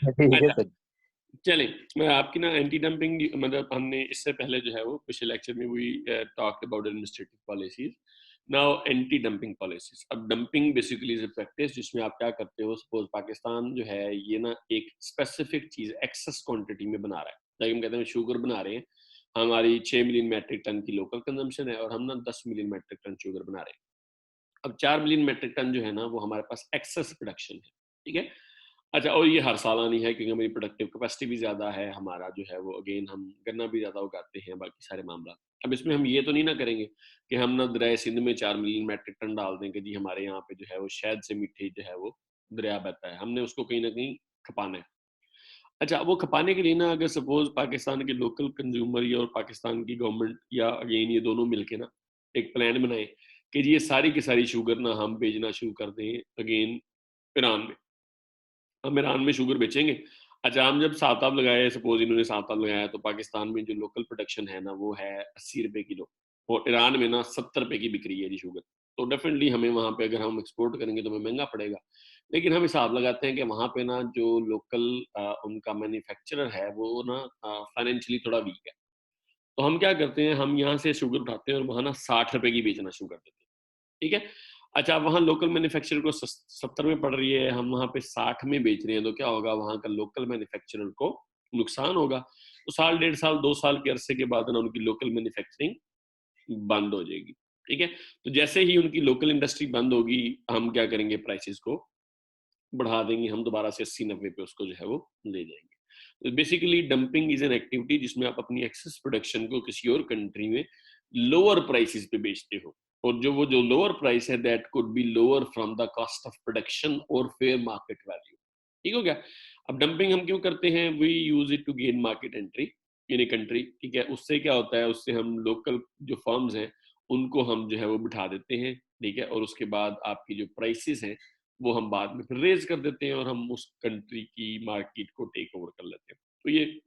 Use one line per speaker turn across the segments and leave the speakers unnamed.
ठीक है
अच्छा,
सर।
चलें, मैं आपकी ना एंटी डंपिंग मतलब हमने इससे पहले जो है वो पिछले लेक्चर में we talked about administrative policies. Now anti dumping policies. अब dumping basically is a practice जिसमें आप क्या करते हो, सपोज पाकिस्तान जो है ये ना एक स्पेसिफिक चीज एक्सेस क्वांटिटी में बना रहा है, लाइक हम कहते हैं शुगर बना रहे हैं, हमारी 6 मिलियन मेट्रिक टन की लोकल कंजम्पशन है और हम ना 10 मिलियन मेट्रिक टन शुगर बना रहे हैं। अब 4 मिलियन मेट्रिक टन जो है ना वो हमारे पास एक्सेस प्रोडक्शन है, ठीक है। अच्छा, और ये हर साल आनी है क्योंकि हमारी प्रोडक्टिव कैपेसिटी भी ज़्यादा है, हमारा जो है वो अगेन हम गन्ना भी ज़्यादा उगाते हैं, बाकी सारे मामला। अब इसमें हम ये तो नहीं ना करेंगे कि हम ना दरिया सिंध में 4 मिलियन मेट्रिक टन डाल दें कि जी हमारे यहाँ पे जो है वो शहद से मीठी जो है वो दरिया बहता है, हमने उसको कहीं ना कहीं खपाना है। अच्छा, वो खपाने के लिए ना अगर सपोज पाकिस्तान के लोकल कंज्यूमर या और पाकिस्तान की गवर्नमेंट या अगेन ये दोनों मिलके ना एक प्लान बनाए कि जी ये सारी की सारी शुगर ना हम बेचना शुरू कर दें अगेन ईरान में, हम ईरान में शुगर बेचेंगे। अच्छा, हम जब साहब लगाए, सपोज इन्होंने साहब लगाया, तो पाकिस्तान में जो लोकल प्रोडक्शन है ना वो है 80 रुपए किलो और ईरान में ना 70 रुपए की बिक्री है जी शुगर। तो डेफिनेटली हमें वहां पे अगर हम एक्सपोर्ट करेंगे तो हमें महंगा पड़ेगा, लेकिन हम हिसाब लगाते हैं कि वहां पे ना जो लोकल उनका मैन्युफैक्चरर है वो ना फाइनेंशियली थोड़ा वीक है। तो हम क्या करते हैं, हम यहाँ से शुगर उठाते हैं और वहां ना 60 रुपए की बेचना शुरू कर देते हैं, ठीक है। अच्छा, अब वहाँ लोकल मैन्युफैक्चरर को 70 में पड़ रही है, हम वहाँ पे 60 में बेच रहे हैं, तो क्या होगा, वहाँ का लोकल मैन्युफैक्चरर को नुकसान होगा। तो साल, डेढ़ साल, 2 साल के अरसे के बाद ना उनकी लोकल मैन्युफैक्चरिंग बंद हो जाएगी, ठीक है। तो जैसे ही उनकी लोकल इंडस्ट्री बंद होगी, हम क्या करेंगे, प्राइसेस को बढ़ा देंगे, हम दोबारा से 80-90 पे उसको जो है वो ले जाएंगे। Basically dumping is an activity जिसमें आप अपनी एक्सेस प्रोडक्शन को किसी और कंट्री में लोअर प्राइसेस पे बेचते हो, और जो लोअर प्राइस है that could be lower from the cost of production और फेयर मार्केट वैल्यू, ठीक हो गया। अब डंपिंग हम क्यों करते हैं, we use it to gain market entry in a country, ठीक है। उससे क्या होता है, उससे हम लोकल जो फर्म्स हैं उनको हम जो है वो बिठा देते हैं, ठीक है, और उसके बाद आपकी जो प्राइसेस हैं वो हम बाद में फिर रेज कर देते हैं और हम उस कंट्री की मार्केट को टेक ओवर कर लेते हैं। तो ये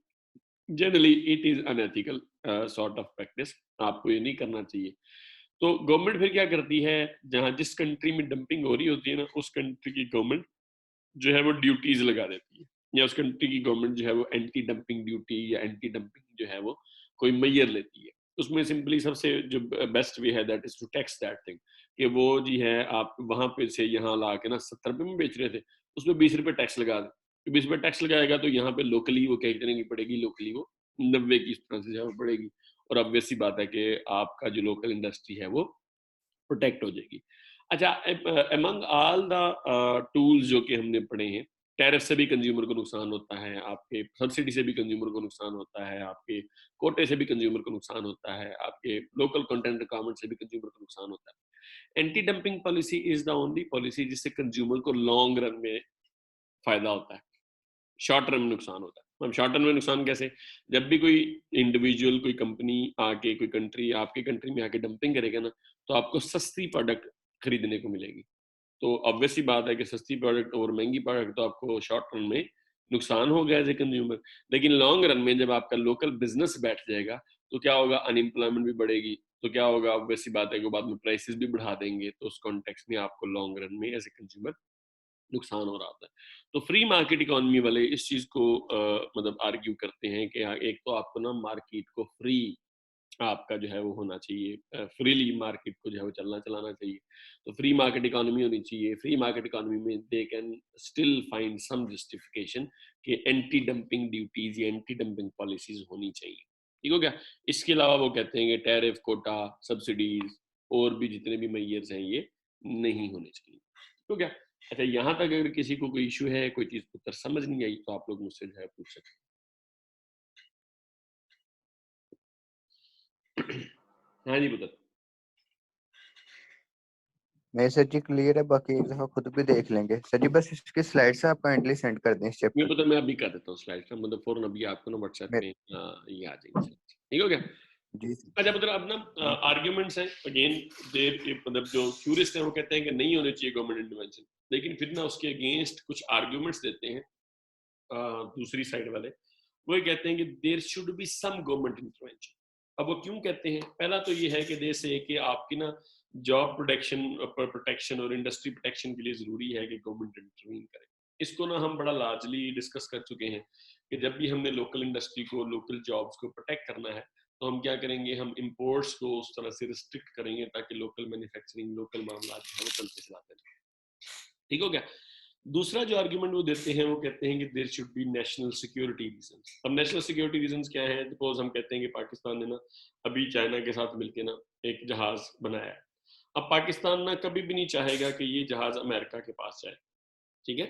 generally it is unethical sort of practice, आपको ये नहीं करना चाहिए। तो गवर्नमेंट फिर क्या करती है, जहां जिस कंट्री में डंपिंग हो रही होती है ना, उस कंट्री की गवर्नमेंट जो है वो ड्यूटीज लगा देती है, या उस कंट्री की गवर्नमेंट जो है वो एंटी डंपिंग ड्यूटी या एंटी डंपिंग जो है वो कोई मैयर लेती है। उसमें सिंपली सबसे जो बेस्ट वे है that is to tax that thing, कि वो जी है आप वहां पे से यहाँ ला के ना 70 रुपए में बेच रहे थे, उसमें 20 रुपए टैक्स लगा दें। तो 20 रुपए टैक्स लगाएगा तो यहाँ पे लोकली वो क्या इतने की पड़ेगी, लोकली वो 90 की तरह से जो है वो पड़ेगी, और ऑब्वियस सी बात है कि आपका जो लोकल इंडस्ट्री है वो प्रोटेक्ट हो जाएगी। अच्छा, अमंग ऑल द टूल्स जो कि हमने पढ़े हैं, टैरिफ से भी कंज्यूमर को नुकसान होता है, आपके सब्सिडी से भी कंज्यूमर को नुकसान होता है, आपके कोटे से भी कंज्यूमर को नुकसान होता है, आपके लोकल कंटेंट रिक्वायरमेंट से भी कंज्यूमर को नुकसान होता है। Anti dumping policy is the only policy जिससे कंज्यूमर को लॉन्ग रन में फायदा होता है, शॉर्ट टर्म में नुकसान होता है। अब शॉर्ट टर्म में नुकसान कैसे, जब भी कोई इंडिविजुअल, कोई कंपनी आके, कोई कंट्री आपके कंट्री में आके डंपिंग करेगा ना, तो आपको सस्ती प्रोडक्ट खरीदने को मिलेगी। तो ऑब्वियस सी बात है कि सस्ती प्रोडक्ट और महंगी प्रोडक्ट तो आपको शॉर्ट टर्म में नुकसान हो गया एज ए कंज्यूमर, लेकिन लॉन्ग रन में जब आपका लोकल बिजनेस बैठ जाएगा तो क्या होगा, अनएम्प्लॉयमेंट भी बढ़ेगी, तो क्या होगा, ऑब्वियस सी बात है कि बाद में प्राइसेस भी बढ़ा देंगे, तो उस कॉन्टेक्स्ट में आपको लॉन्ग रन में एज ए कंज्यूमर नुकसान हो रहा होता है। तो फ्री मार्केट इकोनॉमी वाले इस चीज को मतलब आर्ग्यू करते हैं कि एक तो आपको ना मार्केट को फ्री आपका जो है वो होना चाहिए, फ्रीली मार्केट को जो है वो चलाना चाहिए। तो फ्री मार्केट इकोनॉमी होनी चाहिए। फ्री मार्केट इकोनॉमी में they can still find some justification कि एंटी डंपिंग ड्यूटीज या एंटी डंपिंग पॉलिसीज होनी चाहिए, ठीक हो गया। इसके अलावा वो कहते हैं कि टैरिफ, कोटा, सब्सिडीज और भी जितने भी मैयर्स हैं ये नहीं होने चाहिए, ठीक हो गया। अच्छा, यहाँ तक अगर किसी को कोई इशू है, कोई चीज उत्तर समझ नहीं आई, तो आप लोग मुझसे जो है पूछ सकते हैं। हाँ जी, बता।
नहीं सर जी क्लियर है, बाकी एक दफा खुद भी देख लेंगे सर जी, बस इसकी स्लाइड से आप काइंडली सेंड कर दें इस
नहीं
चैप्टर
पता,
की।
मैं अभी कर देता हूँ स्लाइड का, मतलब फौरन अभी आपको ना व्हाट्सएप पे
मेरे
ये आ जाएंगे slides, ठीक हो गया।
जी सर।
अच्छा, मतलब अब ना
थैंक यू।
आर्ग्यूमेंट्स हैं अगेन, देर मतलब जो क्यूरिस्ट हैं वो कहते हैं कि नहीं होने चाहिए गवर्नमेंट इंटरवेंशन, लेकिन फिर ना उसके अगेंस्ट कुछ आर्ग्यूमेंट्स देते हैं दूसरी साइड वाले। वो ये कहते हैं कि there should be some government intervention. अब वो क्यों कहते हैं, पहला तो ये है कि देश है कि आपकी ना जॉब प्रोटेक्शन और इंडस्ट्री प्रोटेक्शन के लिए जरूरी है कि गवर्नमेंट इंटरवीन करे। इसको ना हम बड़ा लार्जली डिस्कस कर चुके हैं कि जब भी हमने लोकल इंडस्ट्री को, लोकल जॉब्स को प्रोटेक्ट करना है, तो हम क्या करेंगे, हम इंपोर्ट्स को उस तरह से रिस्ट्रिक्ट करेंगे ताकि लोकल मैन्युफैक्चरिंग, लोकल मामला जो है वो चलते चलाते रहें। ठीक हो गया। दूसरा जो आर्गुमेंट वो देते हैं, वो कहते हैं कि there should be national security reasons. अब नेशनल सिक्योरिटी रीजंस क्या है? सपोज हम कहते हैं कि पाकिस्तान ने ना अभी चाइना के साथ मिलके ना एक जहाज बनाया है। अब पाकिस्तान ना कभी भी नहीं चाहेगा कि ये जहाज अमेरिका के पास जाए, ठीक है?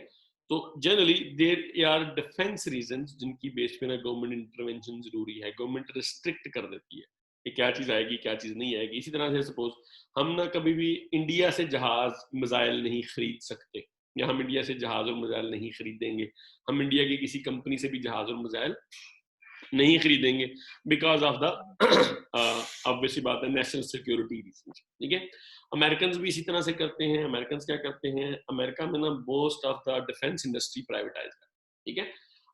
तो generally there are defence reasons जिनकी बेस पे ना गवर्नमेंट इंटरवेंशन जरूरी है, गवर्नमेंट रिस्ट्रिक्ट कर देती है कि क्या चीज आएगी, क्या चीज नहीं आएगी। इसी तरह से सपोज हम ना कभी भी इंडिया से जहाज मिसाइल नहीं खरीद सकते, या हम इंडिया से जहाज और मिसाइल नहीं खरीदेंगे, हम इंडिया की किसी कंपनी से भी जहाज और मिसाइल नहीं खरीदेंगे, बिकॉज ऑफ द ऑब्वियसली बात है नेशनल सिक्योरिटी रीजन। ठीक है, अमेरिकन भी इसी तरह से करते हैं। अमेरिकन क्या करते हैं, अमेरिका में ना most of the defence industry privatise है। ठीक है,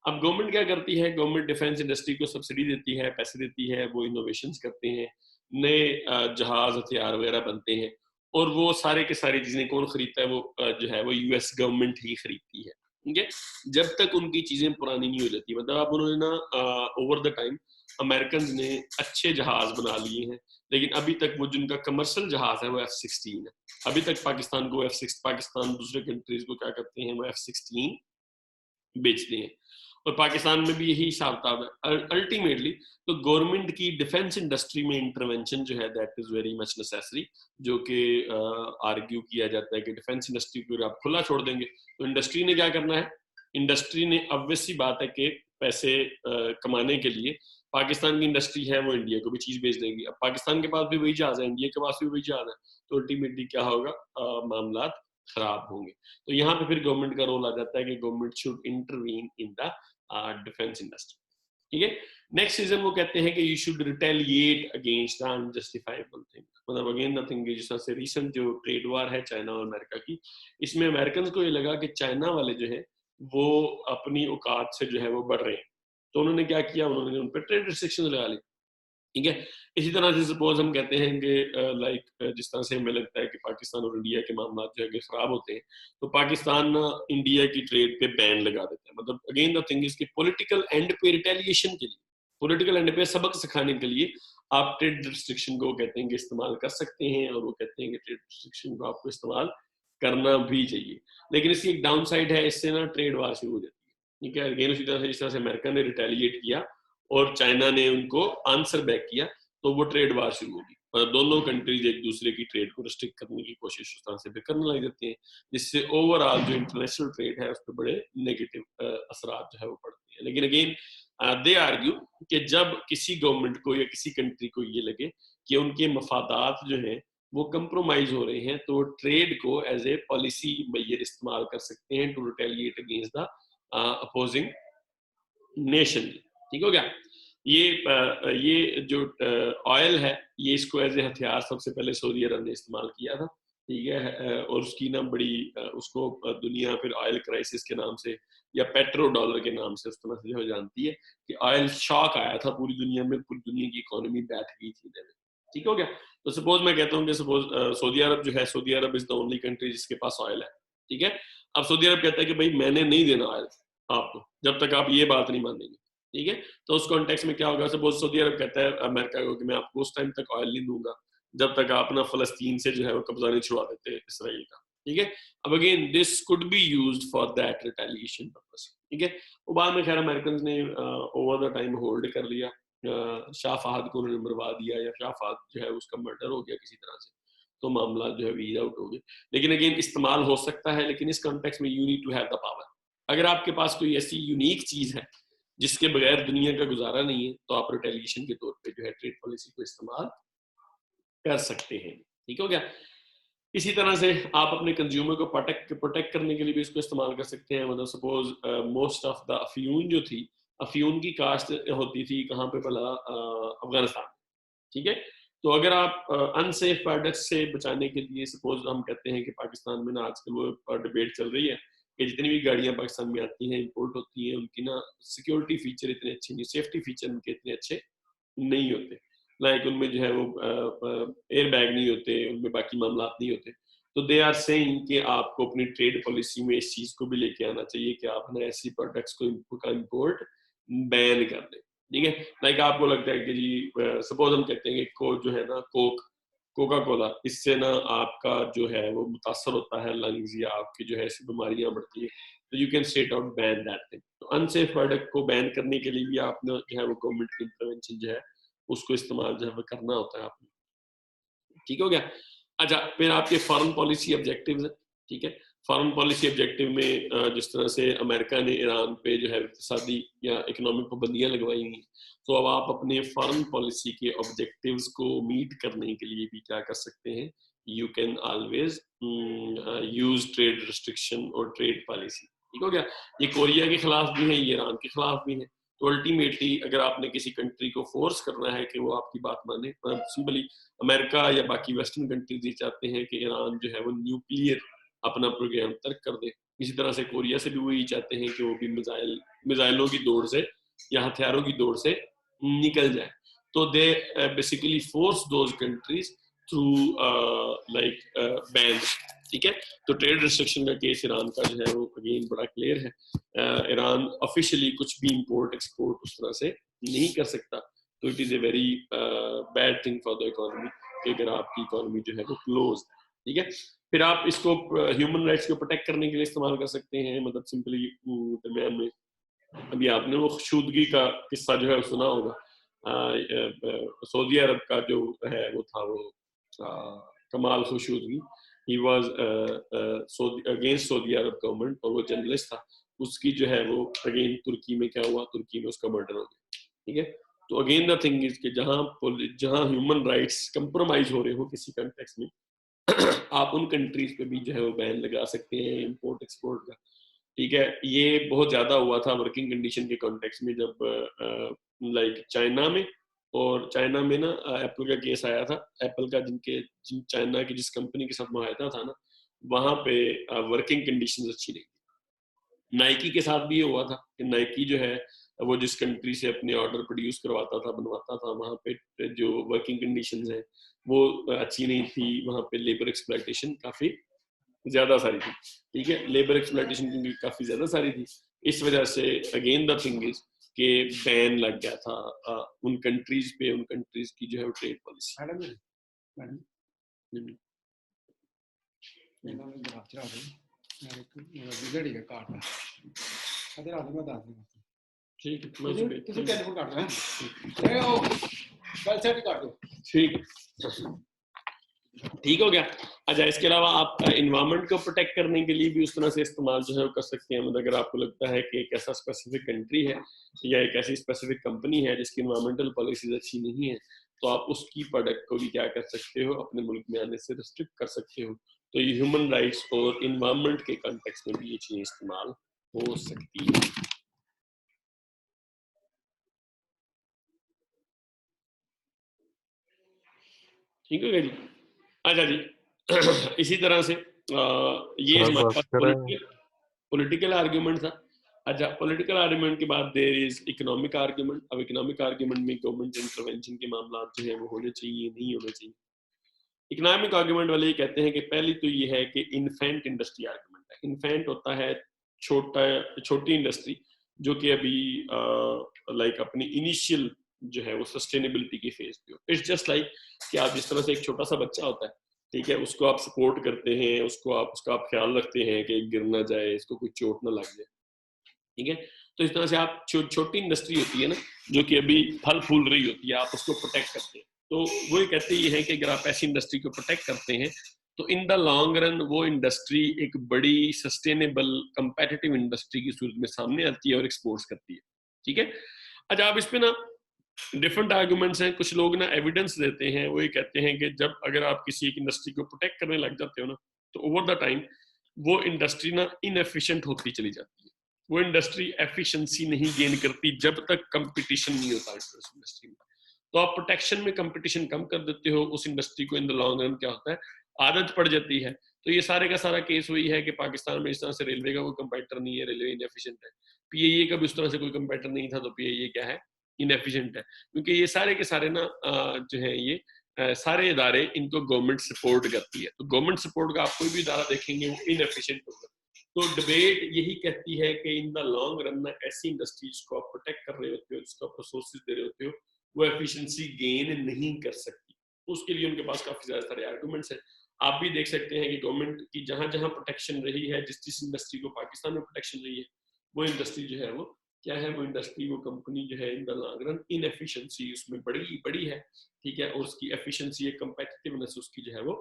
अब गवर्नमेंट क्या करती है, गवर्नमेंट डिफेंस इंडस्ट्री को सब्सिडी देती है, पैसे देती है, वो इनोवेशन करते हैं, नए जहाज हथियार वगैरह बनते हैं, और वो सारे के सारी चीजें कौन खरीदता है, वो जो है वो यूएस गवर्नमेंट ही खरीदती है। ठीक है, जब तक उनकी चीजें पुरानी नहीं हो जाती, मतलब अब उन्होंने ना ओवर द टाइम अमेरिकन ने अच्छे जहाज बना लिए हैं, लेकिन अभी तक वो जिनका कमर्शियल जहाज है वो F-16 है। अभी तक पाकिस्तान को पाकिस्तान दूसरे कंट्रीज को क्या करते हैं, वो F-16 बेचते हैं, और पाकिस्तान में भी यही हिसाब किताब है अल्टीमेटली। तो गवर्नमेंट की डिफेंस इंडस्ट्री में इंटरवेंशन जो है that is very much necessary, जो कि आर्ग्यू किया जाता है कि डिफेंस इंडस्ट्री को आप खुला छोड़ देंगे तो इंडस्ट्री ने क्या करना है, इंडस्ट्री ने ऑब्वियस सी बात है कि पैसे कमाने के लिए पाकिस्तान की इंडस्ट्री है वो इंडिया को भी चीज बेच देगी। अब पाकिस्तान के पास भी वही जहाज है, इंडिया के पास भी वही जहाज है, तो अल्टीमेटली क्या होगा, मामला खराब होंगे। तो यहाँ पे फिर गवर्नमेंट का रोल आ जाता है कि government should intervene in the defence industry. ठीक है, नेक्स्ट रीजन वो कहते हैं कि you should retaliate against the unjustifiable thing. मतलब अगेन नथिंग, जिस तरह से रिसेंट जो ट्रेड वार है चाइना और अमेरिका की, इसमें अमेरिकन को ये लगा कि चाइना वाले जो है वो अपनी औकात से जो है वो बढ़ रहे हैं, तो उन्होंने क्या किया, उन्होंने उन पर ट्रेड रिस्ट्रिक्शन लगा ली। ठीक है, इसी तरह से सपोज हम कहते हैं कि लाइक जिस तरह से हमें लगता है कि पाकिस्तान और इंडिया के मामला जो है खराब होते हैं, तो पाकिस्तान इंडिया की ट्रेड पे बैन लगा देता है। मतलब अगेन द थिंग इज कि पॉलिटिकल एंड पे रिटेलिएशन के लिए, पॉलिटिकल एंड पे सबक सिखाने के लिए आप ट्रेड रिस्ट्रिक्शन को कहते हैं कि इस्तेमाल कर सकते हैं, और वो कहते हैं कि ट्रेड रिस्ट्रिक्शन को आपको इस्तेमाल करना भी चाहिए। लेकिन इसकी एक डाउन साइड है, इससे ना ट्रेड वार शुरू हो जाती है। ठीक है, अगेन उसी तरह से जिस तरह से अमेरिका ने रिटेलिएट किया और चाइना ने उनको आंसर बैक किया, तो वो ट्रेड वार शुरू होगी, और दोनों कंट्रीज एक दूसरे की ट्रेड को रिस्ट्रिक्ट करने की कोशिश उस तरह से भी करने लग जाती हैं, जिससे ओवरऑल जो इंटरनेशनल ट्रेड है उस पर बड़े नेगेटिव असरात जो है वो पड़ते हैं। लेकिन अगेन दे आर्ग्यू कि जब किसी गवर्नमेंट को या किसी कंट्री को ये लगे कि उनके मफादात जो हैं वो कंप्रोमाइज हो रहे हैं, तो ट्रेड को एज ए पॉलिसी मैयर इस्तेमाल कर सकते हैं to retaliate against the opposing nation. ठीक हो गया। ये जो ऑयल है, ये इसको एज ए हथियार सबसे पहले सऊदी अरब ने इस्तेमाल किया था। ठीक है, और उसकी ना बड़ी उसको दुनिया फिर ऑयल क्राइसिस के नाम से या पेट्रो डॉलर के नाम से उस तरह से जो जानती है कि ऑयल शॉक आया था पूरी दुनिया में, पूरी दुनिया की इकोनॉमी बैठ गई थी। ठीक हो गया। तो सपोज मैं कहता हूँ कि सपोज सऊदी अरब जो है, Saudi Arab is the only country जिसके पास ऑयल है। ठीक है, अब सऊदी अरब कहता है कि भाई मैंने नहीं देना ऑयल आपको जब तक आप ये बात नहीं मानेंगे। ठीक है, तो उस कॉन्टेक्स्ट में क्या होगा, सपोज सऊदी अरब कहता है अमेरिका को कि मैं आपको उस टाइम तक ऑयल नहीं दूंगा जब तक आप ना फलस्तीन से जो है वो कब्जा नहीं छुड़ा देते इसराइल का। ठीक है, अब again this could be used for that retaliation purpose. ठीक है, वो बाद में खैर अमेरिकन ने ओवर द टाइम होल्ड कर लिया, शाह फहद को उन्होंने मरवा दिया, या शाह फहद जो है उसका मर्डर हो गया किसी तरह से, तो मामला जो है वीज आउट हो गए। लेकिन अगेन इस्तेमाल हो सकता है, लेकिन इस कॉन्टेक्स्ट में you need to have the power. अगर आपके पास कोई ऐसी यूनिक चीज है जिसके बगैर दुनिया का गुजारा नहीं है, तो आप रिटेलिएशन के तौर पे जो है ट्रेड पॉलिसी को इस्तेमाल कर सकते हैं। ठीक हो गया। इसी तरह से आप अपने कंज्यूमर को प्रोटेक्ट करने के लिए भी इसको इस्तेमाल कर सकते हैं। मतलब सपोज मोस्ट ऑफ द अफ्यून जो थी, अफ्यून की कास्ट होती थी कहाँ पे भला, अफगानिस्तान। ठीक है, तो अगर आप अनसेफ प्रोडक्ट्स से बचाने के लिए, सपोज हम कहते हैं कि पाकिस्तान में ना आजकल वो डिबेट चल रही है कि जितनी भी गाड़ियां पाकिस्तान में आती हैं, इंपोर्ट होती हैं, उनकी ना सिक्योरिटी फीचर इतने अच्छे नहीं, सेफ्टी फीचर उनके इतने अच्छे नहीं होते। लाइक उनमें जो है वो एयर बैग नहीं होते, उनमें बाकी मामला नहीं होते। तो दे आर सेइंग कि आपको अपनी ट्रेड पॉलिसी में इस चीज को भी लेके आना चाहिए कि आप ना ऐसी प्रोडक्ट्स को इंपोर्ट बैन कर दें, ठीक है। लाइक आपको लगता है कि जी सपोज हम कहते हैं कि जो है ना कोका कोला, इससे ना आपका जो है वो मुतासर होता है लंग्स या आपकी जो है ऐसी बीमारियां बढ़ती है, तो you can straight out ban that thing. तो अनसेफ प्रोडक्ट को बैन करने के लिए भी आपने जो है वो गवर्नमेंट की इंटरवेंशन जो है उसको इस्तेमाल जो है वो करना होता है आपने, ठीक हो गया। अच्छा, फिर आपके फॉरेन पॉलिसी ऑब्जेक्टिव्स है, ठीक है। फॉरेन पॉलिसी ऑब्जेक्टिव में जिस तरह से अमेरिका ने ईरान पे जो है इक़्तिसादी या इकोनॉमिक पाबंदियां लगवाई हैं, तो अब आप अपने फॉरेन पॉलिसी के ऑब्जेक्टिव्स को मीट करने के लिए भी क्या कर सकते हैं, you can always use trade restriction और ट्रेड पॉलिसी, ठीक हो गया। ये कोरिया के खिलाफ भी है, ये ईरान के खिलाफ भी है। तो अल्टीमेटली अगर आपने किसी कंट्री को फोर्स करना है कि वो आपकी बात माने, सिंपली अमेरिका या बाकी वेस्टर्न कंट्रीज ये चाहते हैं कि ईरान जो है वो न्यूक्लियर अपना प्रोग्राम तर्क कर दे, इसी तरह से कोरिया से भी वो ये चाहते हैं कि वो भी मिसाइलों की दौड़ से या हथियारों की दौड़ से निकल जाए। तो they basically force those countries through like ban, ठीक है। तो ट्रेड रिस्ट्रिक्शन का केस ईरान का जो है वो अगेन बड़ा क्लियर है। ईरान ऑफिशियली कुछ भी इंपोर्ट एक्सपोर्ट उस तरह से नहीं कर सकता, तो it is a very bad thing for the economy कि अगर आपकी इकोनॉमी जो है वो क्लोज है, ठीक है। फिर आप इसको ह्यूमन राइट्स को प्रोटेक्ट करने के लिए इस्तेमाल कर सकते हैं, मतलब सिंपली दरमियान में अभी आपने वो खुशूदगी का किस्सा जो है सुना होगा, सऊदी अरब का जो है वो था वो Jamal Khashoggi, he was against Saudi Arabia government और वो जर्नलिस्ट था, उसकी जो है वो अगेन तुर्की में क्या हुआ, तुर्की में उसका मर्डर हो गया, ठीक है। तो अगेन द थिंग इज कि जहां ह्यूमन राइट्स कंप्रोमाइज हो रहे हो किसी कंटेक्स्ट में आप उन कंट्रीज पे भी जो है वो बैन लगा सकते हैं इंपोर्ट एक्सपोर्ट का, ठीक है। ये बहुत ज्यादा हुआ था वर्किंग कंडीशन के कॉन्टेक्स्ट में जब लाइक चाइना में, और चाइना में ना एप्पल का केस आया था, एप्पल का जिन चाइना की जिस कंपनी के साथ मुआहदा था ना, वहां पे वर्किंग कंडीशंस अच्छी नहीं थी। नाइकी के साथ भी ये हुआ था कि नाइकी जो है वो जिस कंट्री से अपने ऑर्डर प्रोड्यूस करवाता था बनवाता था, वहां पे जो वर्किंग कंडीशंस है वो अच्छी नहीं थी, वहां पे लेबर एक्सप्लॉयटेशन काफी ज्यादा सारी थी, ठीक है। लेबर एक्सप्लॉयटेशन क्योंकि काफी ज्यादा सारी थी, इस वजह से अगेन द थिंग इज के बैन लग गया था उन कंट्रीज पे, उन कंट्रीज की जो है ट्रेड पॉलिसी। ठीक है, ठीक हो गया। अच्छा, इसके अलावा आप इन्वायरमेंट को प्रोटेक्ट करने के लिए भी उस तरह से इस्तेमाल जो है वो कर सकते हैं, मतलब अगर आपको लगता है कि एक ऐसा स्पेसिफिक कंट्री है या एक ऐसी स्पेसिफिक कंपनी है जिसकी इन्वायरमेंटल पॉलिसीज अच्छी नहीं है, तो आप उसकी प्रोडक्ट को भी क्या कर सकते हो, अपने मुल्क में आने से रिस्ट्रिक्ट कर सकते हो। तो ये ह्यूमन राइट्स और इन्वायरमेंट के कॉन्टेक्स्ट में भी ये चीजें इस्तेमाल हो सकती है। ठीक है जी। अच्छा जी इसी तरह से ये हमारे पास पॉलिटिकल आर्ग्यूमेंट था। अच्छा, पॉलिटिकल आर्ग्यूमेंट के बाद देयर इज इकोनॉमिक आर्ग्यूमेंट। अब इकोनॉमिक आर्ग्यूमेंट में गवर्नमेंट इंटरवेंशन के मामला जो है वो होने चाहिए, नहीं होने चाहिए। इकोनॉमिक आर्ग्यूमेंट वाले ये कहते हैं कि पहली तो ये है कि इन्फेंट इंडस्ट्री आर्ग्यूमेंट है। इन्फेंट होता है छोटी इंडस्ट्री जो कि अभी लाइक अपनी इनिशियल जो है वो सस्टेनेबिलिटी की फेज पे हो। इट्स जस्ट लाइक कि आप जिस तरह से एक छोटा सा बच्चा होता है, ठीक है, उसको आप सपोर्ट करते हैं, उसका आप ख्याल रखते हैं कि गिर ना जाए, इसको कोई चोट ना लग जाए, ठीक है। तो इस तरह से आप छोटी इंडस्ट्री होती है ना जो कि अभी फल फूल रही होती है, आप उसको प्रोटेक्ट करते हैं। तो वो कहते ये है कि अगर आप ऐसी इंडस्ट्री को प्रोटेक्ट करते हैं तो इन द लॉन्ग रन वो इंडस्ट्री एक बड़ी सस्टेनेबल कंपेटिटिव इंडस्ट्री की सूरत में सामने आती है और एक्सपोर्ट्स करती है, ठीक है। अच्छा, आप इस पे ना डिफरेंट आर्गुमेंट्स हैं। कुछ लोग ना एविडेंस देते हैं, वो ये कहते हैं कि जब अगर आप किसी एक इंडस्ट्री को प्रोटेक्ट करने लग जाते हो ना, तो ओवर द टाइम वो इंडस्ट्री ना इनएफिशिएंट होती चली जाती है। वो इंडस्ट्री एफिशिएंसी नहीं गेन करती जब तक कंपटीशन नहीं होता इस इंडस्ट्री में। तो आप प्रोटेक्शन में कंपटीशन कम कर देते हो, उस इंडस्ट्री को इन द लॉन्ग रन क्या होता है, आदत पड़ जाती है। तो ये सारे का सारा केस वही है कि पाकिस्तान में इस तरह से रेलवे का कोई कंपटीटर नहीं है, रेलवे इनएफिशिएंट है। पीएए का भी उस तरह से कोई कंपटीटर नहीं था, तो पीएए क्या है, इनएफिशिएंट है। क्योंकि ये सारे के सारे ना जो है ये सारे इदारे इनको गवर्नमेंट सपोर्ट करती है। तो गवर्नमेंट सपोर्ट का आप कोई भी इदारा देखेंगे वो इनएफिशिएंट होगा। तो डिबेट यही कहती है कि इन द लॉन्ग रन में ऐसी इंडस्ट्रीज को आप प्रोटेक्ट कर रहे होते हो, जिसको आप रिसोर्सेज दे रहे होते हो, वो एफिशिएंसी गेन नहीं कर सकती। उसके लिए उनके पास काफी ज्यादा सारे आर्गुमेंट्स हैं। आप भी देख सकते हैं कि गवर्नमेंट की जहां जहां प्रोटेक्शन रही है, जिस जिस इंडस्ट्री को पाकिस्तान में प्रोटेक्शन रही है, वो इंडस्ट्री जो है वो क्या है, वो इंडस्ट्री वो कंपनी जो है in the long run inefficiency उसमें बड़ी है, ठीक है, और उसकी एफिशिएंसी, कंपेटिटिवनेस उसकी जो है वो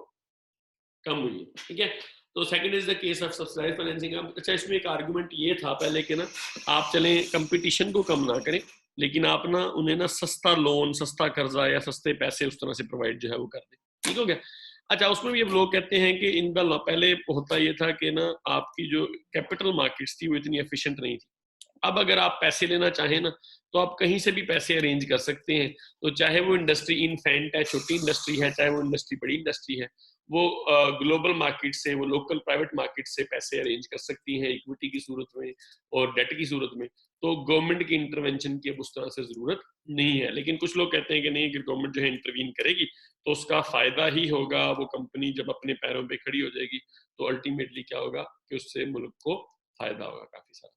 कम हुई है, ठीक है। तो second is the case of subsidised financing. अच्छा, इसमें एक आर्गुमेंट ये था पहले कि ना आप चलें कंपटीशन को कम ना करें, लेकिन आप ना उन्हें ना सस्ता लोन, सस्ता कर्जा या सस्ते पैसे उस तरह से प्रोवाइड जो है वो कर दें, ठीक हो गया। अच्छा, उसमें भी अब लोग कहते हैं कि इन द पहले होता ये था कि ना आपकी जो कैपिटल मार्केट्स थी वो इतनी एफिशिएंट नहीं थी। अब अगर आप पैसे लेना चाहें ना तो आप कहीं से भी पैसे अरेंज कर सकते हैं। तो चाहे वो इंडस्ट्री इनफेंट है, छोटी इंडस्ट्री है, चाहे वो इंडस्ट्री बड़ी इंडस्ट्री है, वो ग्लोबल मार्केट से, वो लोकल प्राइवेट मार्केट से पैसे अरेंज कर सकती हैं इक्विटी की सूरत में और डेट की सूरत में। तो गवर्नमेंट की इंटरवेंशन की अब उस तरह से जरूरत नहीं है। लेकिन कुछ लोग कहते हैं कि नहीं, अगर गवर्नमेंट जो है इंटरवीन करेगी तो उसका फायदा ही होगा। वो कंपनी जब अपने पैरों पे खड़ी हो जाएगी तो अल्टीमेटली क्या होगा कि उससे मुल्क को फायदा होगा काफी सारा।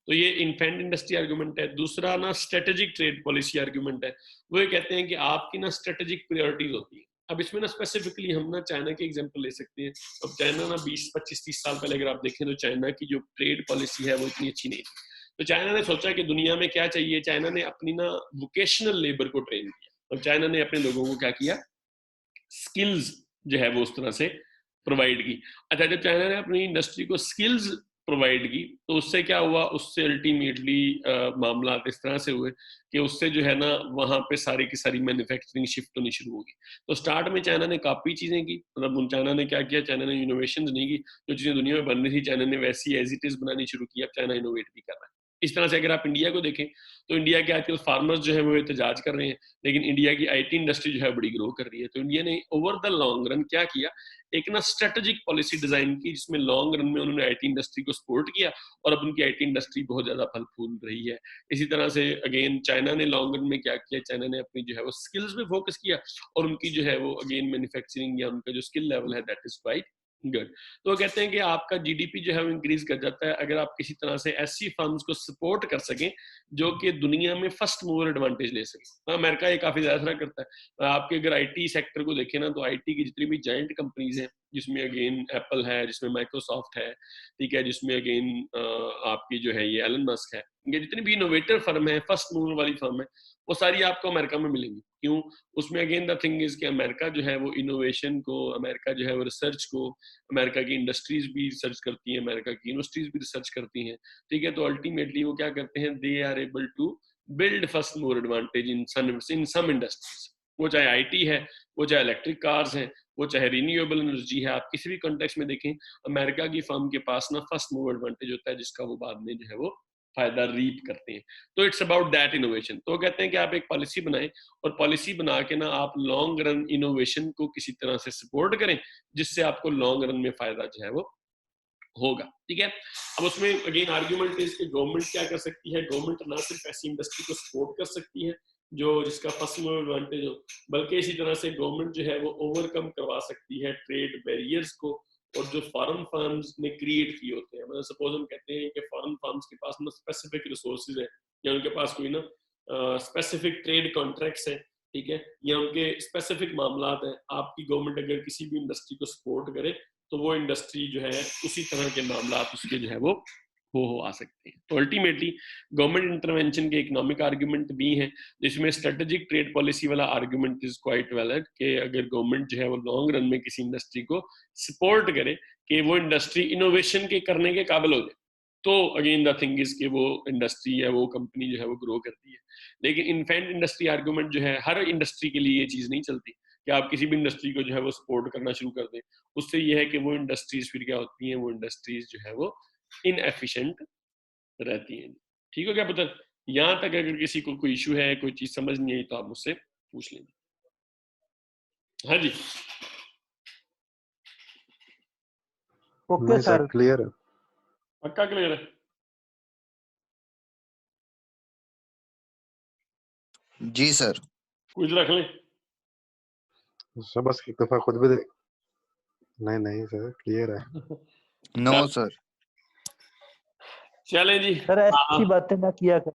तो ये इन्फेंट इंडस्ट्री आर्गुमेंट है। दूसरा ना स्ट्रेटेजिक ट्रेड पॉलिसी आर्गुमेंट है। वो ये कहते हैं कि आपकी ना स्ट्रेटेजिक प्रायोरिटीज होती है। अब इसमें ना स्पेसिफिकली हम ना चाइना के एग्जांपल ले सकते हैं। अब चाइना ना 20, 25, 30 साल पहले अगर आप देखें तो चाइना की जो ट्रेड पॉलिसी है वो इतनी अच्छी नहीं थी। तो चाइना ने सोचा कि दुनिया में क्या चाहिए, चाइना ने अपनी ना वोकेशनल लेबर को ट्रेन किया। अब चाइना ने अपने लोगों को क्या किया, स्किल्स जो है वो उस तरह से प्रोवाइड की। अच्छा, जब चाइना ने अपनी इंडस्ट्री को स्किल्स प्रोवाइड की तो उससे क्या हुआ, उससे अल्टीमेटली मामला इस तरह से हुए कि उससे जो है ना वहां पे सारी की सारी मैन्युफैक्चरिंग शिफ्ट होनी शुरू होगी। तो स्टार्ट में चाइना ने काफी चीजें की, मतलब चाइना ने क्या किया, चाइना ने इनोवेशन नहीं की। जो चीजें दुनिया में बन रही थी चाइना ने वैसी एज इट इज बनानी शुरू की। अब चाइना इनोवेट भी कर रहा है। इस तरह से अगर आप इंडिया को देखें तो इंडिया के आजकल फार्मर्स जो है वो एहतजाज कर रहे हैं, लेकिन इंडिया की आईटी इंडस्ट्री जो है बड़ी ग्रो कर रही है। तो इंडिया ने ओवर द लॉन्ग रन क्या किया, एक ना स्ट्रेटेजिक पॉलिसी डिजाइन की, जिसमें लॉन्ग रन में उन्होंने आईटी इंडस्ट्री को सपोर्ट किया और अब उनकी आईटी इंडस्ट्री बहुत ज्यादा फल फूल रही है। इसी तरह से अगेन चाइना ने लॉन्ग रन में क्या किया, चाइना ने अपनी जो है वो स्किल्स पे फोकस किया और उनकी जो है वो अगेन मैन्युफैक्चरिंग या उनका जो स्किल लेवल है दैट इज क्वाइट गुड। तो वो कहते हैं कि आपका जीडीपी जो है वो इंक्रीज कर जाता है अगर आप किसी तरह से ऐसी फर्म्स को सपोर्ट कर सकें जो कि दुनिया में फर्स्ट मूवर एडवांटेज ले सके। अमेरिका ये काफी ज्यादा करता है। आपके अगर आईटी सेक्टर को देखें ना तो आईटी की जितनी भी जायंट कंपनीज हैं, जिसमें अगेन एप्पल है, जिसमें माइक्रोसॉफ्ट है, ठीक है, जिसमें अगेन आपकी जो है ये एलन मस्क है, ये जितनी भी इनोवेटर फर्म है, फर्स्ट मूवर वाली फर्म है, वो सारी आपको अमेरिका में मिलेंगी। क्यों? उसमें अगेन द थिंग इज कि अमेरिका जो है वो इनोवेशन को, अमेरिका जो है वो रिसर्च को, अमेरिका की इंडस्ट्रीज भी रिसर्च करती हैं, अमेरिका की यूनिवर्सिटीज भी रिसर्च करती हैं, ठीक है। तो अल्टीमेटली वो क्या करते हैं, they are able to build first mover advantage in some industries. वो चाहे आईटी है, वो चाहे इलेक्ट्रिक कार्स हैं, वो चाहे रिन्यूएबल एनर्जी है, आप किसी भी कॉन्टेक्स्ट में देखें अमेरिका की फर्म के पास ना फर्स्ट मूवर एडवांटेज होता है, जिसका वो बाद में जो है वो फायदा रीप करते हैं। तो इट्स अबाउट दैट इनोवेशन। तो कहते हैं कि आप एक पॉलिसी बनाएं और पॉलिसी बना के ना आप लॉन्ग रन इनोवेशन को किसी तरह से सपोर्ट करें, जिससे आपको लॉन्ग रन में फायदा जो है वो होगा, ठीक है। अब उसमें अगेन आर्ग्यूमेंट इज कि गवर्नमेंट क्या कर सकती है, गवर्नमेंट ना सिर्फ ऐसी इंडस्ट्री को सपोर्ट कर सकती है जो जिसका फर्स्ट मूवर एडवांटेज हो, बल्कि इसी तरह से गवर्नमेंट जो है वो ओवरकम करवा सकती है ट्रेड बैरियर्स को और जो फॉरेन फर्म्स ने क्रिएट किए होते हैं। मतलब सपोज हम कहते हैं कि फॉरेन फर्म्स के पास ना स्पेसिफिक रिसोर्सेज है, या उनके पास कोई ना स्पेसिफिक ट्रेड कॉन्ट्रैक्ट्स है, ठीक है, या उनके स्पेसिफिक मामला हैं। आपकी गवर्नमेंट अगर किसी भी इंडस्ट्री को सपोर्ट करे तो वो इंडस्ट्री जो है उसी तरह के मामला उसके जो है वो हो आ सकते हैं। तो अल्टीमेटली गवर्नमेंट इंटरवेंशन के इकोनॉमिक आर्गुमेंट भी हैं, जिसमें स्ट्रेटेजिक ट्रेड पॉलिसी वाला आर्गुमेंट इज क्वाइट वैलिड कि अगर गवर्नमेंट जो है वो लॉन्ग रन में किसी इंडस्ट्री को सपोर्ट करे कि वो इंडस्ट्री इनोवेशन के करने के काबिल हो जाए, तो अगेन द थिंग इज कि वो इंडस्ट्री है, वो कंपनी जो है वो ग्रो करती है। लेकिन इन्फेंट इंडस्ट्री आर्गुमेंट जो है, हर इंडस्ट्री के लिए ये चीज नहीं चलती कि आप किसी भी इंडस्ट्री को जो है वो सपोर्ट करना शुरू कर दें। उससे ये है कि वो इंडस्ट्रीज फिर क्या होती हैं, वो इंडस्ट्रीज जो है वो इनएफिशिएंट रहती हैं। ठीक हो गया पुत्र? यहाँ तक अगर किसी को कोई इशू है, कोई चीज समझ नहीं आई तो आप मुझसे पूछ लेंगे। हाँ जी,
ओके सर,
क्लियर है।
पक्का क्लियर है?
जी सर।
कुछ रख लें?
सर बस एक दफा खुद भी नहीं सर क्लियर है।
No sir.
चलें जी।
सर ऐसी बातें ना किया कर।